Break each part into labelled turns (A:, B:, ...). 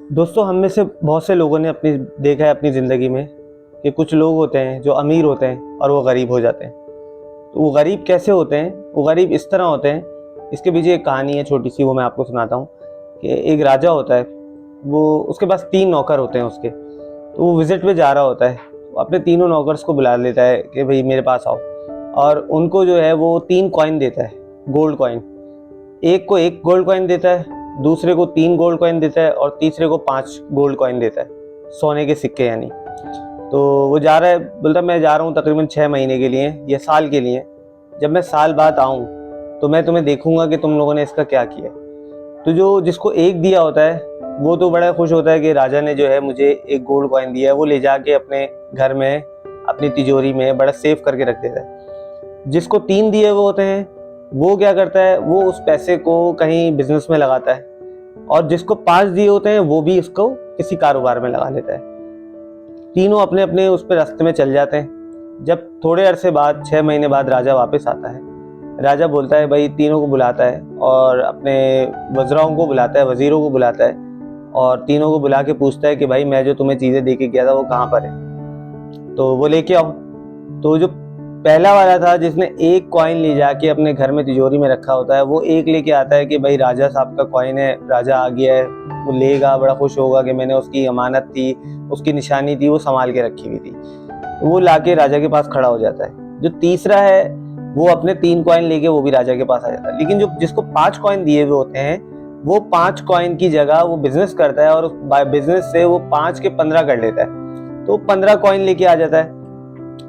A: दोस्तों, हम में से बहुत से लोगों ने देखा है अपनी ज़िंदगी में कि कुछ लोग होते हैं जो अमीर होते हैं और वो गरीब हो जाते हैं। तो वो गरीब कैसे होते हैं? वो गरीब इस तरह होते हैं, इसके पीछे एक कहानी है छोटी सी, वो मैं आपको सुनाता हूँ। कि एक राजा होता है, वो उसके पास 3 नौकर होते हैं उसके। तो वो विज़िट पे जा रहा होता है, वो अपने तीनों नौकर्स को बुला लेता है कि भाई मेरे पास आओ। और उनको जो है वो 3 कॉइन देता है, गोल्ड कॉइन। एक को 1 गोल्ड कॉइन देता है, दूसरे को 3 गोल्ड कॉइन देता है और तीसरे को 5 गोल्ड कॉइन देता है, सोने के सिक्के यानी। तो वो जा रहा है, बोलता मैं जा रहा हूँ तकरीबन 6 महीने के लिए या साल के लिए। जब मैं साल बाद आऊँ तो मैं तुम्हें देखूंगा कि तुम लोगों ने इसका क्या किया। तो जो जिसको 1 दिया होता है वो तो बड़ा खुश होता है कि राजा ने जो है मुझे 1 गोल्ड कॉइन दिया है। वो ले जाके अपने घर में, अपनी तिजोरी में बड़ा सेफ करके रख देता है। जिसको 3 दिए हुए होते हैं वो क्या करता है, वो उस पैसे को कहीं बिजनेस में लगाता है। और जिसको 5 दिए होते हैं वो भी इसको किसी कारोबार में लगा लेता है। तीनों अपने अपने उस पर रास्ते में चल जाते हैं। जब थोड़े अरसे बाद, 6 महीने बाद राजा वापस आता है, राजा बोलता है, भाई तीनों को बुलाता है और अपने वज़राओं को बुलाता है, वजीरों को बुलाता है और तीनों को बुला के पूछता है कि भाई मैं जो तुम्हें चीज़ें दे के गया था वो कहाँ पर है, तो वो लेके आओ। तो जो पहला वाला था जिसने 1 कॉइन ले जाके अपने घर में तिजोरी में रखा होता है, वो 1 लेके आता है कि भाई राजा साहब का कॉइन है, राजा आ गया है, वो लेगा, बड़ा खुश होगा कि मैंने उसकी अमानत थी, उसकी निशानी थी, वो संभाल के रखी हुई थी। तो वो लाके राजा के पास खड़ा हो जाता है। जो तीसरा है वो अपने 3 कॉइन लेके वो भी राजा के पास आ जाता है। लेकिन जो जिसको 5 कॉइन दिए हुए होते हैं, वो 5 कॉइन की जगह वो बिजनेस करता है और उस बिजनेस से वो 5 के 15 कर लेता है। तो 15 कॉइन लेके आ जाता है।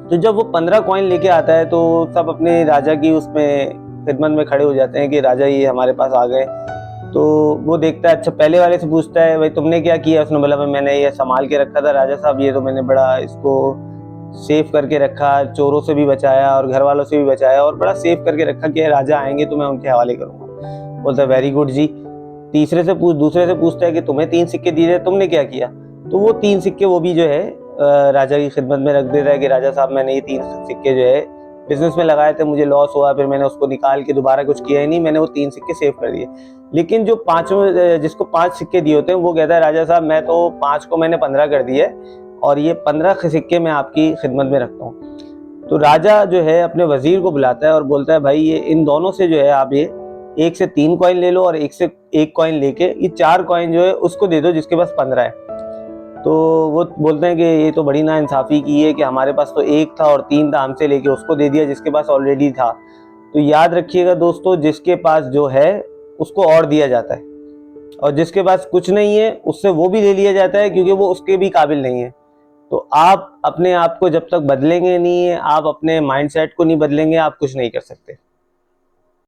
A: तो जब वो 15 कॉइन लेके आता है तो सब अपने राजा की उसमें खिदमत में खड़े हो जाते हैं कि राजा ये हमारे पास आ गए। तो वो देखता है, अच्छा पहले वाले से पूछता है, भाई तुमने क्या किया? उसने बोला, भाई मैंने ये संभाल के रखा था राजा साहब, ये तो मैंने बड़ा इसको सेफ करके रखा, चोरों से भी बचाया और घर वालों से भी बचाया और बड़ा सेफ करके रखा कि राजा आएंगे तो मैं उनके हवाले करूंगा। बोलता है वेरी गुड जी। दूसरे से पूछता है कि तुम्हें 3 सिक्के दिए थे, तुमने क्या किया? तो वो 3 सिक्के वो भी जो है राजा की खिदमत में रख देता है कि राजा साहब मैंने ये 3 सिक्के जो है बिजनेस में लगाए थे, मुझे लॉस हुआ, फिर मैंने उसको निकाल के दोबारा कुछ किया ही नहीं, मैंने वो 3 सिक्के सेव कर दिए। लेकिन जो पांचवें, जिसको 5 सिक्के दिए होते हैं, वो कहता है राजा साहब मैं तो 5 को मैंने 15 कर दिए और ये 15 सिक्के मैं आपकी खिदमत में रखता हूँ। तो राजा जो है अपने वजीर को बुलाता है और बोलता है, भाई ये इन दोनों से जो है आप ये 1 से 3 कॉइन ले लो और 1 से 1 कॉइन लेके ये 4 कॉइन जो है उसको दे दो जिसके पास 15 है। तो वो बोलते हैं कि ये तो बड़ी नाइंसाफ़ी की है कि हमारे पास तो 1 था और 3 था, हमसे लेके उसको दे दिया जिसके पास ऑलरेडी था। तो याद रखिएगा दोस्तों, जिसके पास जो है उसको और दिया जाता है और जिसके पास कुछ नहीं है उससे वो भी ले लिया जाता है क्योंकि वो उसके भी काबिल नहीं है। तो आप अपने आप को जब तक बदलेंगे नहीं, आप अपने माइंडसेट को नहीं बदलेंगे, आप कुछ नहीं कर सकते।